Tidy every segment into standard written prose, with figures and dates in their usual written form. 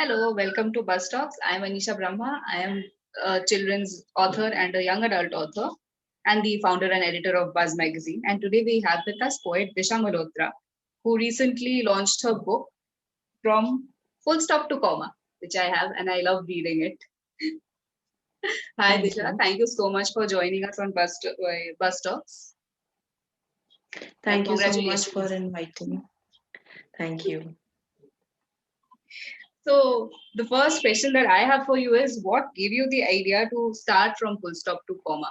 Hello, welcome to Bus Talks. I am Anisha Brahma. I am a children's author and a young adult author, and the founder and editor of Buzz Magazine. And today we have with us poet Disha Malhotra, who recently launched her book From Full Stop to Comma, which I have, and I love reading it. Hi, Thank Disha. you. Thank you so much for joining us on Bus Talks, and Thank you so much for congratulations. inviting. Thank you. So, the first question that I have for you is what gave you the idea to start from full stop to comma?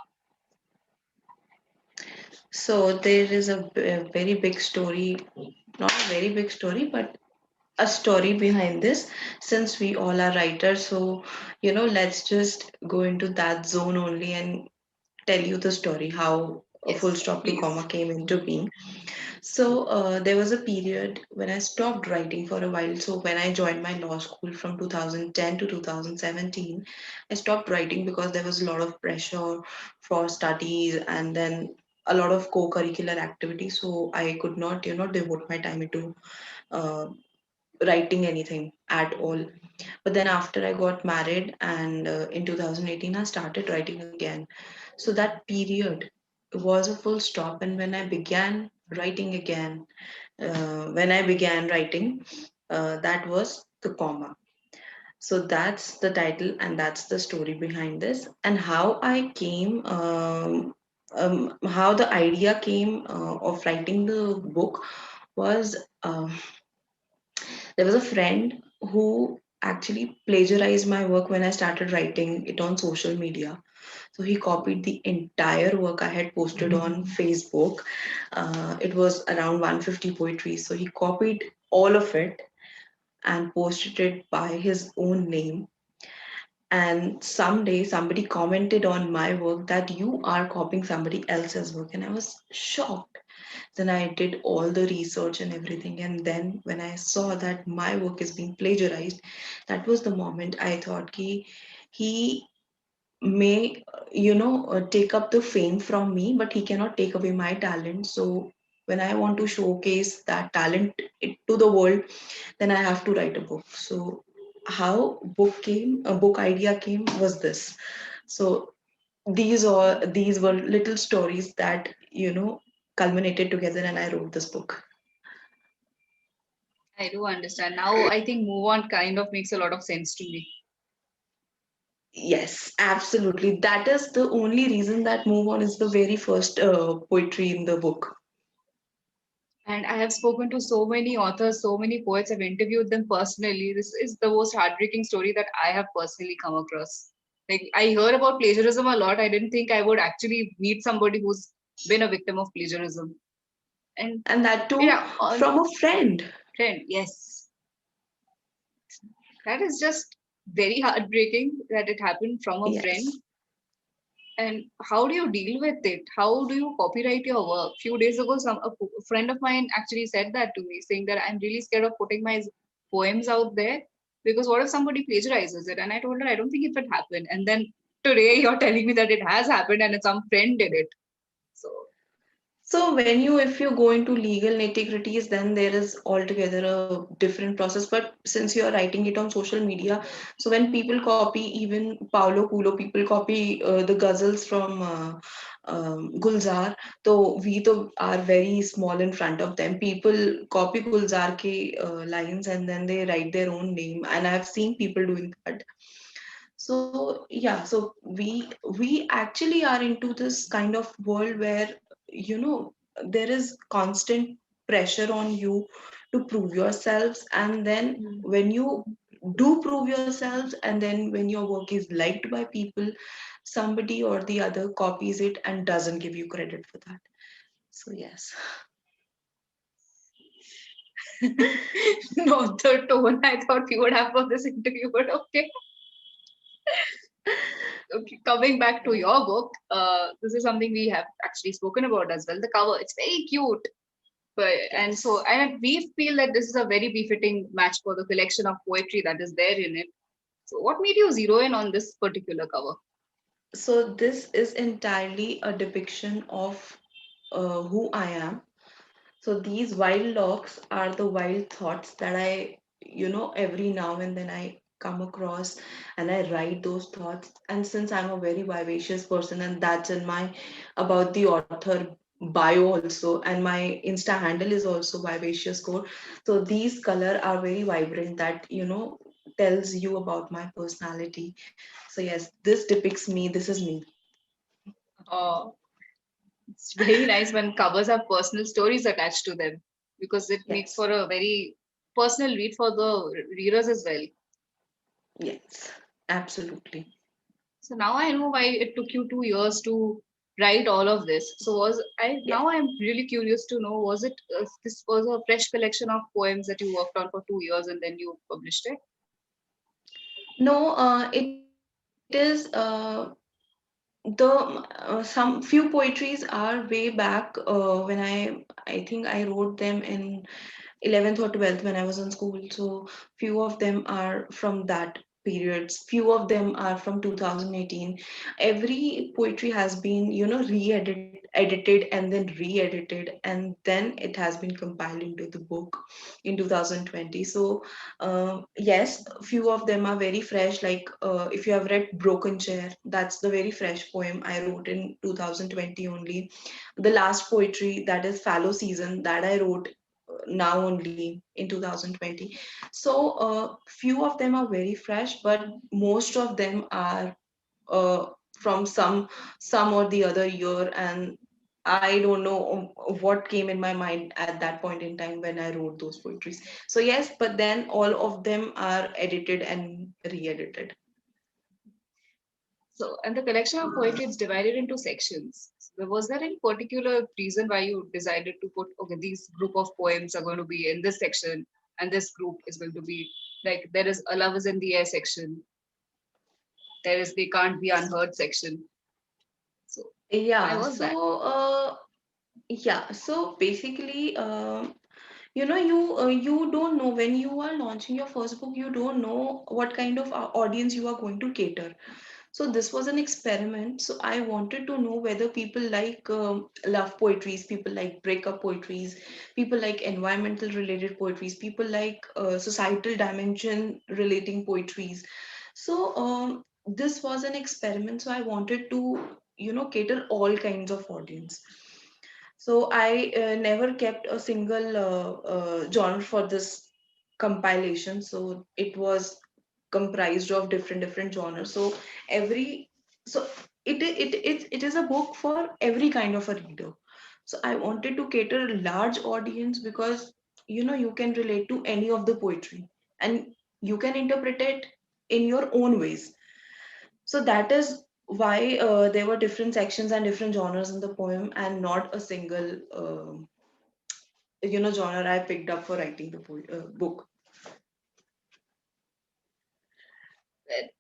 So there is a very big story, not a very big story, but a story behind this. Since we all are writers, so let's just go into that zone only and tell you the story how a full Yes, stop to please. comma came into being. So there was a period when I stopped writing for a while. So when I joined my law school from 2010 to 2017, I stopped writing because there was a lot of pressure for studies and then a lot of co-curricular activities. So I could not, devote my time into uh, writing anything at all. But then after I got married and in 2018, I started writing again. So that period was a full stop. And when I began writing again, that was the comma. So that's the title and that's the story behind this. And how I came, how the idea came of writing the book was there was a friend who actually plagiarized my work when I started writing it on social media. So he copied the entire work I had posted on Facebook. It was around 150 poetry. So he copied all of it and posted it by his own name. And someday somebody commented on my work that you are copying somebody else's work. And I was shocked. Then I did all the research and everything. And then when I saw that my work is being plagiarized, that was the moment I thought he may take up the fame from me, but he cannot take away my talent. So when I want to showcase that talent to the world, then I have to write a book. So how a book idea came was this. So these were little stories that culminated together and I wrote this book. I do understand. Now I think move on kind of makes a lot of sense to me. Yes, absolutely. That is the only reason that Move On is the very first poetry in the book. And I have spoken to so many authors, so many poets, I've interviewed them personally. This is the most heartbreaking story that I have personally come across. Like, I heard about plagiarism a lot. I didn't think I would actually meet somebody who's been a victim of plagiarism. And And that too yeah, on from a friend. trend, yes. That is just very heartbreaking that it happened from a friend. Yes. And how do you deal with it? How do you copyright your work? Few days ago, a friend of mine actually said that to me, saying that I'm really scared of putting my poems out there because what if somebody plagiarizes it? And I told her I don't think it would happen. And then today you're telling me that it has happened and some friend did it. So So if you go into legal nitty-gritties, then there is altogether a different process. But since you are writing it on social media, so when people copy, even Paulo Coelho, people copy the ghazals from Gulzar. So we to are very small in front of them. People copy Gulzar ke lines and then they write their own name. And I've seen people doing that. So yeah, so we actually are into this kind of world where there is constant pressure on you to prove yourselves, and then mm, when you do prove yourselves and then when your work is liked by people, somebody or the other copies it and doesn't give you credit for that. So yes. not the tone I thought we would have for this interview, but okay. Okay, coming back to your book, this is something we have actually spoken about as well. The cover, it's very cute. But and so Yes. and we feel that this is a very befitting match for the collection of poetry that is there in it. So what made you zero in on this particular cover? So this is entirely a depiction of who I am. So these wild locks are the wild thoughts that I, every now and then I come across and I write those thoughts. And since I'm a very vivacious person, and that's in my about the author bio also, and my Insta handle is also vivacious core. So these color are very vibrant that tells you about my personality. So yes, this depicts me. This is me. Oh, it's very nice when covers have personal stories attached to them because it makes Yes, for a very personal read for the readers as well. yes, absolutely. So now I know why it took you 2 years to write all of this. So was I Yes. now I'm really curious to know, was it this was a fresh collection of poems that you worked on for 2 years and then you published it? No, it is some few poetries are way back when I think I wrote them in 11th or 12th when I was in school. So few of them are from that periods. Few of them are from 2018. Every poetry has been, edited and then re-edited, and then it has been compiled into the book in 2020. So yes, few of them are very fresh. Like if you have read Broken Chair, that's the very fresh poem I wrote in 2020 only. The last poetry, that is Fallow Season, that I wrote now only in 2020. So few of them are very fresh, but most of them are from some or the other year, and I don't know what came in my mind at that point in time when I wrote those poetries. So yes, but then all of them are edited and re-edited. So and the collection of poetry is divided into sections. So was there any particular reason why you decided to put okay, these group of poems are going to be in this section and this group is going to be like there is a love is in the air section, there is they can't be unheard section. So why Yeah, was that? so basically, you don't know when you are launching your first book, you don't know what kind of audience you are going to cater. So this was an experiment. So I wanted to know whether people like love poetries, people like breakup poetries, people like environmental related poetries, people like societal dimension relating poetries. So this was an experiment. So I wanted to cater all kinds of audience. So I never kept a single genre for this compilation. So it was comprised of different genres. So every so it is a book for every kind of a reader. So I wanted to cater a large audience because you can relate to any of the poetry, and you can interpret it in your own ways. So that is why there were different sections and different genres in the poem, and not a single genre I picked up for writing the book.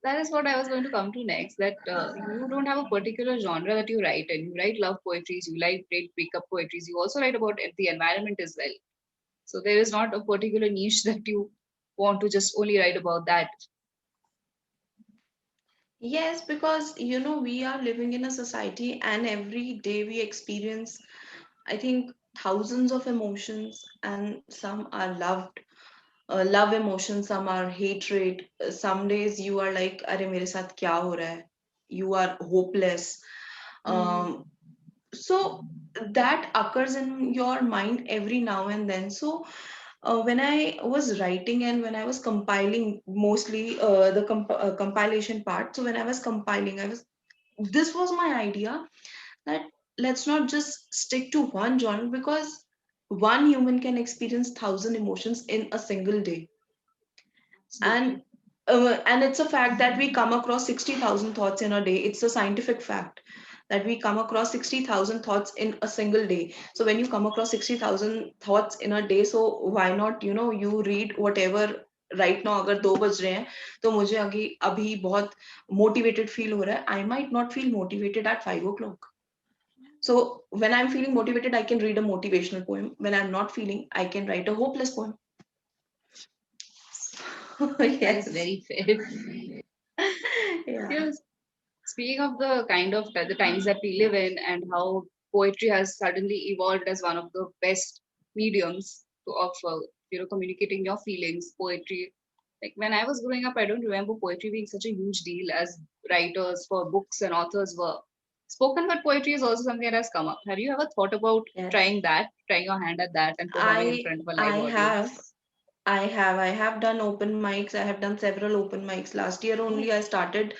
That is what I was going to come to next. That you don't have a particular genre that you write in. You write love poetries, you write breakup poetries. You also write about the environment as well. So there is not a particular niche that you want to just only write about that. Yes, because we are living in a society, and every day we experience, I think, thousands of emotions, and some are love emotions, some are hatred. Some days you are like, "Arey, mere saath kya ho raha hai?" You are hopeless. Hmm. Um, so that occurs in your mind every now and then. So when I was writing and when I was compiling, mostly the compilation part. So when I was compiling, this was my idea that let's not just stick to one genre, because one human can experience thousand emotions in a single day. And Absolutely. and it's a fact that we come across 60,000 thoughts in a day. It's a scientific fact that we come across 60,000 thoughts in a single day. So when you come across 60,000 thoughts in a day, so why not you read whatever. Right now अगर 2 बज रहे हैं तो मुझे अभी अभी बहुत motivated feel हो रहा है. I might not feel motivated at 5 o'clock. So when I'm feeling motivated, I can read a motivational poem. When I'm not feeling, I can write a hopeless poem. That is Yes. very fair. Yeah. Yes. Speaking of the kind of the times that we live in and how poetry has suddenly evolved as one of the best mediums of communicating your feelings, poetry. Like when I was growing up, I don't remember poetry being such a huge deal as writers for books and authors were. Spoken word poetry is also something that has come up. Have you ever thought about Yes. trying that, trying your hand at that and performing in I front of a live I have audience? I have done open mics. I have done several open mics. Last year Oh, only I started.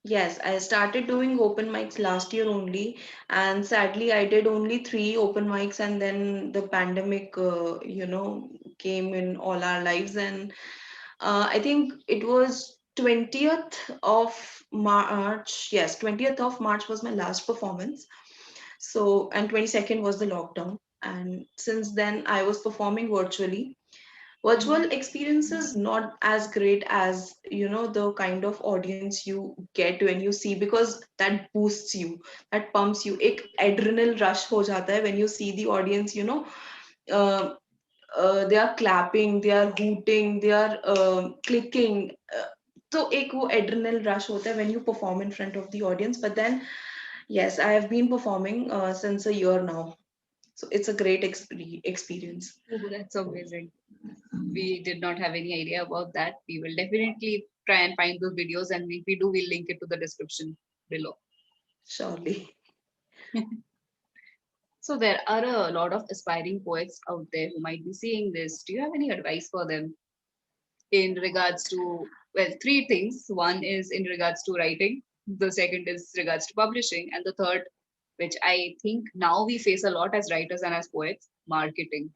Yes, I started doing open mics last year only, and sadly I did only three open mics, and then the pandemic, came in all our lives, and I think it was 20th of March. Yes, 20th of March was my last performance. So, and 22nd was the lockdown, and since then I was performing virtually. Virtual mhm. experience is not as great as the kind of audience you get when you see, because that boosts you, that pumps you. Ek adrenal rush ho jata hai when you see the audience, uh, they are clapping, they are hooting, they are clicking. So ek wo adrenal rush hota hai when you perform in front of the audience. But then yes, I have been performing since a year now, so it's a great experience. Oh, that's amazing. We did not have any idea about that. We will definitely try and find those videos, and if we do, we'll link it to the description below. Surely. So there are a lot of aspiring poets out there who might be seeing this. Do you have any advice for them in regards to, well, three things? One is in regards to writing, the second is regards to publishing, and the third, which I think now we face a lot as writers and as poets, marketing.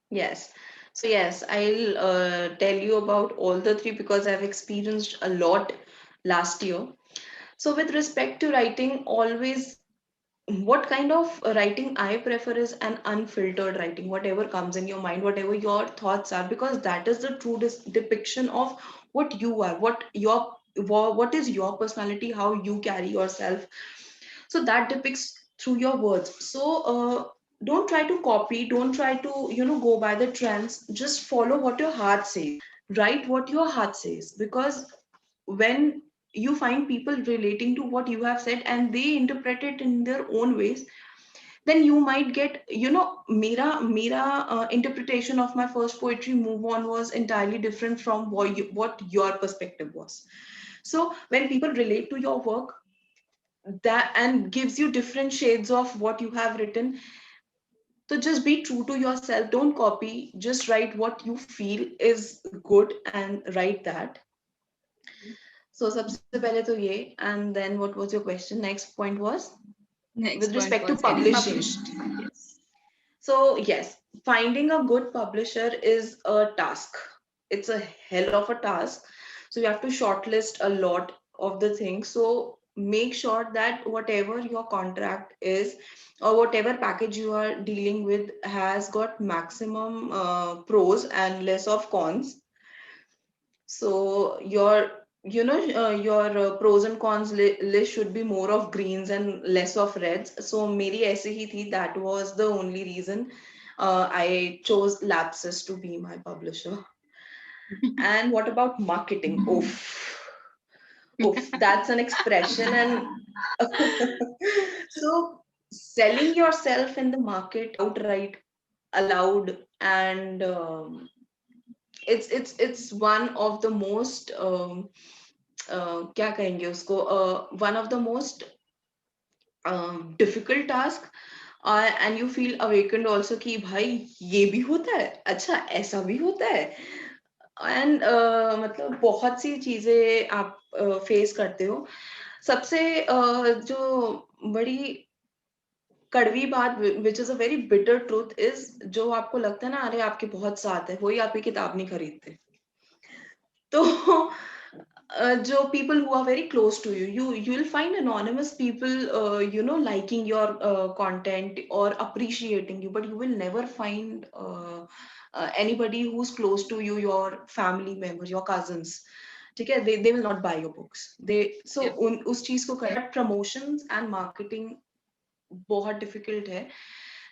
Yes. So yes, I'll tell you about all the three because I've experienced a lot last year. So with respect to writing, always what kind of writing I prefer is an unfiltered writing, whatever comes in your mind, whatever your thoughts are, because that is the true depiction of what you are, what is your personality, how you carry yourself. So that depicts through your words. So don't try to copy, don't try to go by the trends, just follow what your heart says. Write what your heart says, because when you find people relating to what you have said and they interpret it in their own ways, then you might get, mera interpretation of my first poetry Move On was entirely different from what your perspective was. So when people relate to your work, that and gives you different shades of what you have written, so just be true to yourself, don't copy, just write what you feel is good and write that. So सबसे पहले तो ये, and then what was your question? Next point was Next with point respect to was getting publishing. published. Yes. So yes, finding a good publisher is a task. It's a hell of a task. So you have to shortlist a lot of the things. So make sure that whatever your contract is or whatever package you are dealing with has got maximum pros and less of cons. So your pros and cons list should be more of greens and less of reds. So मेरी ऐसे ही थी. That was the only reason I chose Lapsus to be my publisher. And what about marketing? Oof, oof, that's an expression. And so selling yourself in the market outright, aloud, and it's one of the most क्या कहेंगे उसको, one of the most difficult task. And you feel awakened also कि भाई ये भी होता है, अच्छा ऐसा भी होता है. एंड मतलब बहुत सी चीजें आप फेस करते हो. सबसे जो बड़ी कड़वी बात, which is a very bitter truth, is जो आपको लगता है ना, अरे आपके बहुत साथ है, वही आपकी किताब नहीं खरीदते. तो जो people who are very close to you, you will find anonymous people liking your content or appreciating you, but you will never find anybody who's close to you, your family member, your cousins. ठीक है, they will not buy your books. They so Yep. उस चीज को करना, promotions and marketing बहुत difficult है.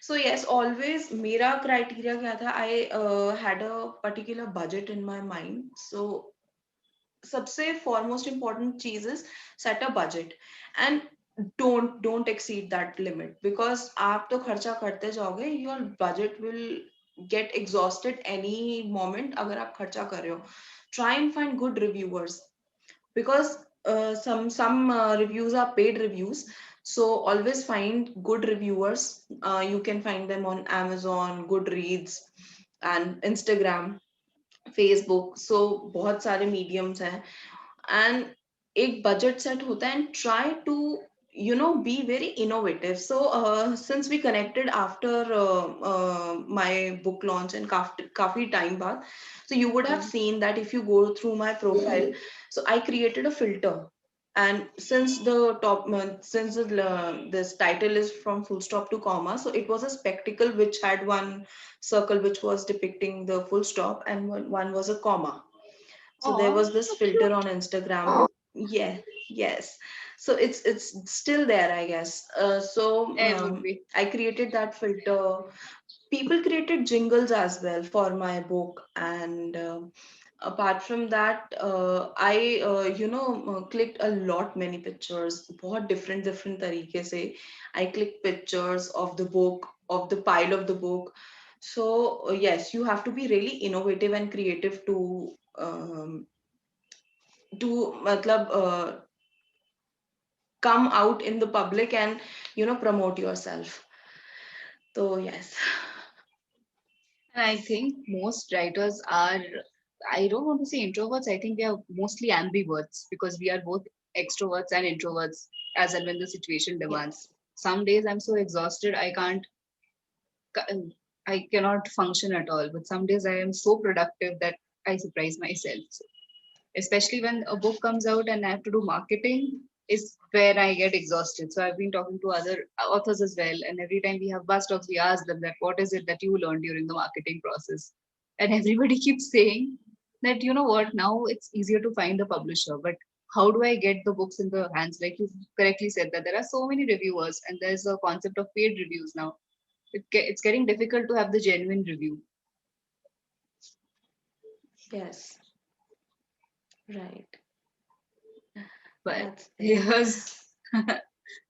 So yes, always मेरा criteria क्या था, I had a particular budget in my mind. So सबसे foremost important चीज is set a budget and don't exceed that limit, because आप तो खर्चा करते जाओगे, your budget will get exhausted any moment अगर आप खर्चा कर रहे हो. Try and find good reviewers, because some reviews are paid reviews, so always find good reviewers. You can find them on Amazon, Goodreads, and Instagram, Facebook. So बहुत सारे mediums हैं, and एक budget set होता है, and try to be very innovative. So since we connected after my book launch and काफी time बाद, so you would have seen that if you go through my profile, so I created a filter. And since this title is from full stop to comma, so it was a spectacle which had one circle which was depicting the full stop, and one was a comma. So there Oh, was this so filter cute. on Instagram. Yeah, yes. So it's still there, I guess. It would be. I created that filter. People created jingles as well for my book, and apart from that, I clicked a lot many pictures. बहुत different तरीके से I clicked pictures of the book, of the pile of the book. So yes, you have to be really innovative and creative to matlab come out in the public and promote yourself. So yes. And I think most writers are, I don't want to say introverts, I think they are mostly ambiverts because we are both extroverts and introverts as and when the situation demands. Yes. Some days I'm so exhausted, I cannot function at all. But some days I am so productive that I surprise myself. So, especially when a book comes out and I have to do marketing, is where I get exhausted. So I've been talking to other authors as well, and every time we have bus talks, we ask them that what is it that you learned during the marketing process, and everybody keeps saying that you know what, now it's easier to find a publisher, but how do I get the books in the hands? Like you correctly said that there are so many reviewers, and there's a concept of paid reviews now. It's getting difficult to have the genuine review. Yes. Right. But That's there. here's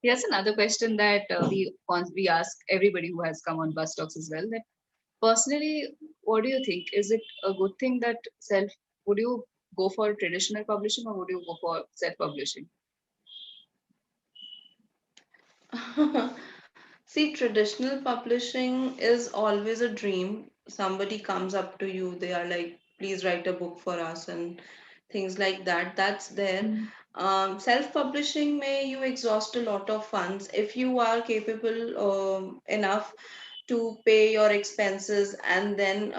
here's another question that we ask everybody who has come on bus talks as well. That personally, what do you think? Is it a good thing that self? Would you go for traditional publishing or would you go for self-publishing? See, traditional publishing is always a dream. Somebody comes up to you, they are like, please write a book for us, and things like that. That's there. Mm. Self-publishing may you exhaust a lot of funds if you are capable enough to pay your expenses and then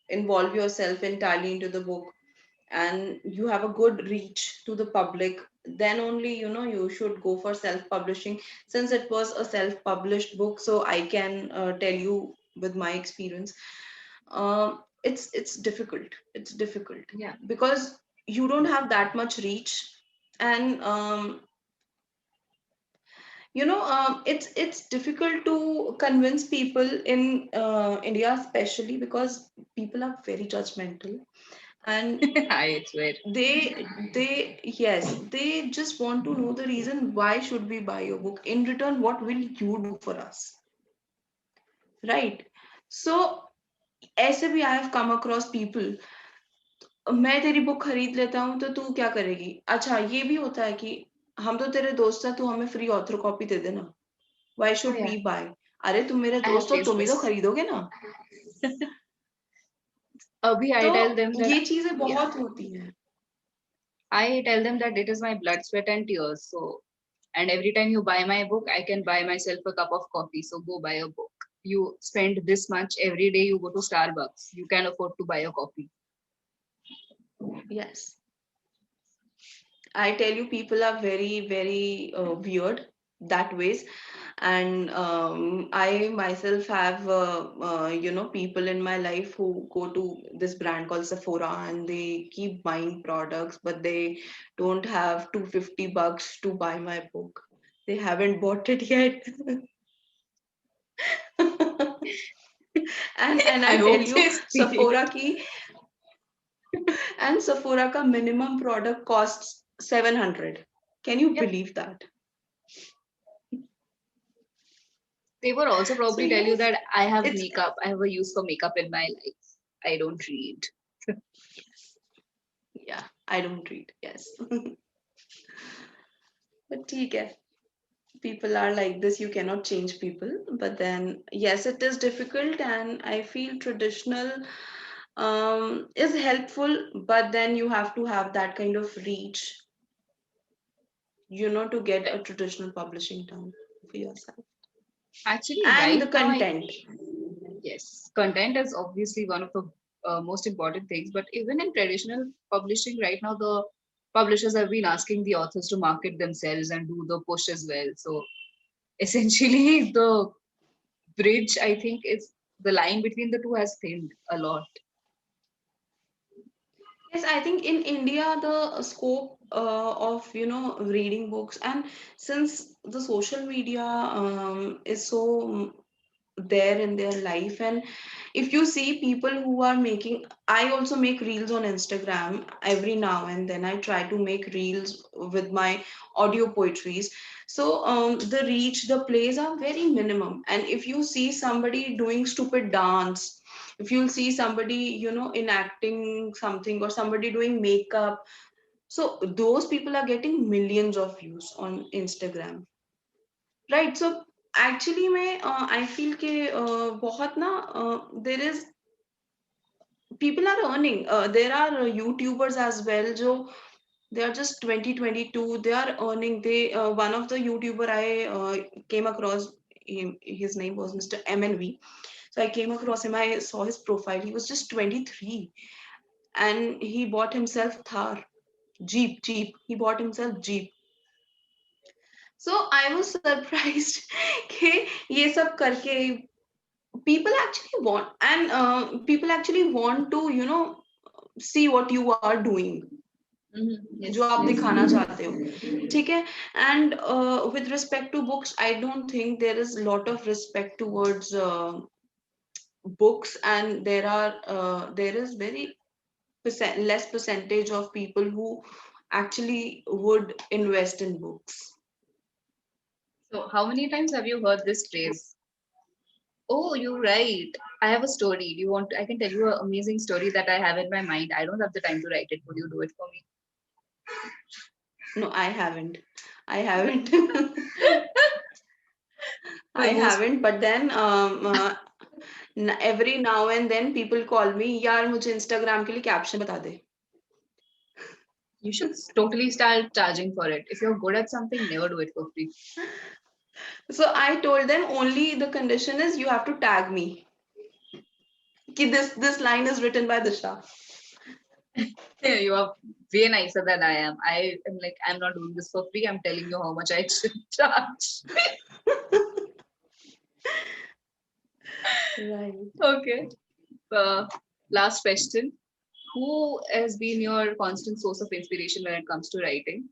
involve yourself entirely into the book, and you have a good reach to the public, then only you should go for self publishing. Since it was a self published book, so I can tell you with my experience, it's difficult. It's difficult Yeah. because you don't have that much reach, and it's difficult to convince people in India, especially because people are very judgmental, and I swear. yes, they just want to know the reason why should we buy your book. In return, what will you do for us, right? So ऐसे भी I have come across people, मैं तेरी book खरीद लेता हूँ तो तू क्या करेगी? अच्छा, ये भी होता है कि हम तो तेरे दोस्त हैं, तू हमें फ्री ऑथर कॉपी दे देना, why Oh should yeah, we buy? अरे तुम मेरे I have दोस्त हो, faced तुम ही तो this. खरीदोगे ना. Abhi, तो I tell them that ये चीजें yeah, बहुत होती हैं. I tell them that it is my blood, sweat, and tears. So, and every time you buy my book, I can buy myself a cup of coffee. So go buy a book. You spend this much every day. You go to Starbucks. You can afford to buy a coffee. Yes, I tell you, people are very weird that ways. And I myself have people in my life who go to this brand called Sephora, and they keep buying products, but they don't have $250 to buy my book. They haven't bought it yet. And I I tell hope you, they see it. Sephora ka minimum product costs 700. Can you Yep. believe that? They would also So probably tell you yes, that I have it's makeup. I have a use for makeup in my life. I don't read. yeah, I don't read. Yes. But ठीक है. People are like this, you cannot change people. But then yes, it is difficult, and I feel traditional is helpful, but then you have to have that kind of reach, to get a traditional publishing done for yourself. Actually, And right the now, content. yes, content is obviously one of the most important things. But even in traditional publishing, right now, the publishers have been asking the authors to market themselves and do the push as well. So essentially, the bridge, I think, is the line between the two has thinned a lot. Yes, I think in India the scope of reading books, and since the social media is so there in their life, and if you see people who are making, I also make reels on Instagram every now and then. I try to make reels with my audio poetries. So the reach, the plays are very minimum, and if you see somebody doing stupid dance, if you'll see somebody enacting something, or somebody doing makeup, so those people are getting millions of views on Instagram, right? So actually मैं I feel कि बहुत ना there is people are earning. There are YouTubers as well जो they are just 2022, they are earning. They one of the YouTuber I came across him, his name was Mr. MNV. So I came across him, I saw his profile, he was just 23, and he bought himself Thar, Jeep, he bought himself Jeep. So I was surprised कि ये सब करके people actually want, and people actually want to see what you are doing, जो Yes, आप yes. दिखाना चाहते हो, ठीक है. And with respect to books, I don't think there is a lot of respect towards books, and there is very less percentage of people who actually would invest in books. So, how many times have you heard this phrase? Oh, you're right. I have a story. Do you want? I can tell you an amazing story that I have in my mind. I don't have the time to write it. Would you do it for me? No, I haven't. I The most. haven't, but then every now and then people call me, यार मुझे Instagram के लिए caption बता दे. You should totally start charging for it. If you're good at something, never do it for free. So I told them only the condition is you have to tag me. कि this line is written by Disha. Yeah, you are way nicer than I am. I am like, I'm not doing this for free. I'm telling you how much I should charge. Right. Okay. Uh, Last question. Who has been your constant source of inspiration when it comes to writing?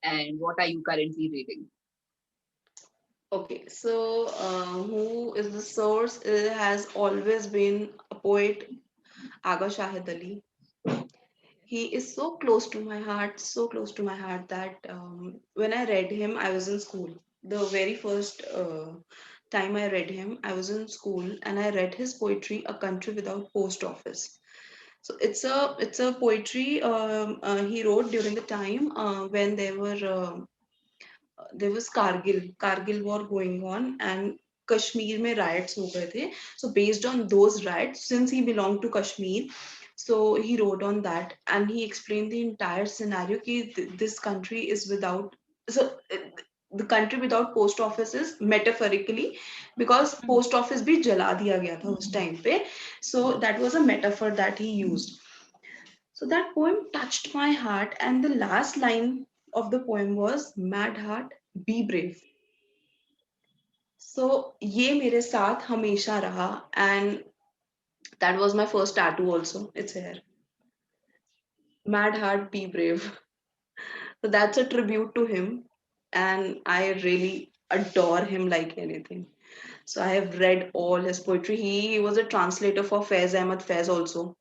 And what are you currently reading? Okay, so who is the source? It has always been a poet, Aga Shahid Ali. He is so close to my heart, so close to my heart that when I read him, I was in school. The very first time I read him, I was in school, and I read his poetry, A Country Without Post Office. So it's a poetry he wrote during the time when there was Kargil war going on, and Kashmir में riots हो गए थे. So based on those riots, since he belonged to Kashmir, so he wrote on that, and he explained the entire scenario कि this country is without, so the country without post offices metaphorically, because post office भी जला दिया गया था उस time पे. So that was a metaphor that he used. So that poem touched my heart, and the last line of the poem was, Mad heart, be brave. So ये मेरे साथ हमेशा रहा, and that was my first tattoo also. It's here. Mad heart, be brave. So that's a tribute to him, and I really adore him like anything. So I have read all his poetry. He was a translator for Faiz Ahmad Faiz also.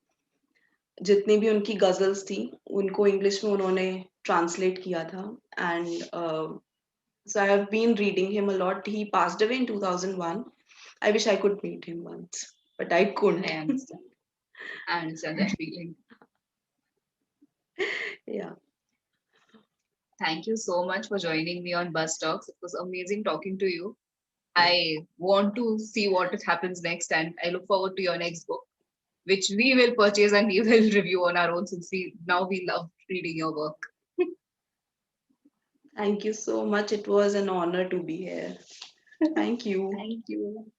जितनी भी उनकी गजल्स थी, उनको English में उन्होंने translate किया था. And So I have been reading him a lot. He passed away in 2001. I wish I could meet him once, but I couldn't. I understand. I understand that feeling. Yeah. Thank you so much for joining me on Bus Talks. It was amazing talking to you. I want to see what happens next, and I look forward to your next book, which we will purchase and we will review on our own since we love reading your work. Thank you so much. It was an honor to be here. Thank you. Thank you.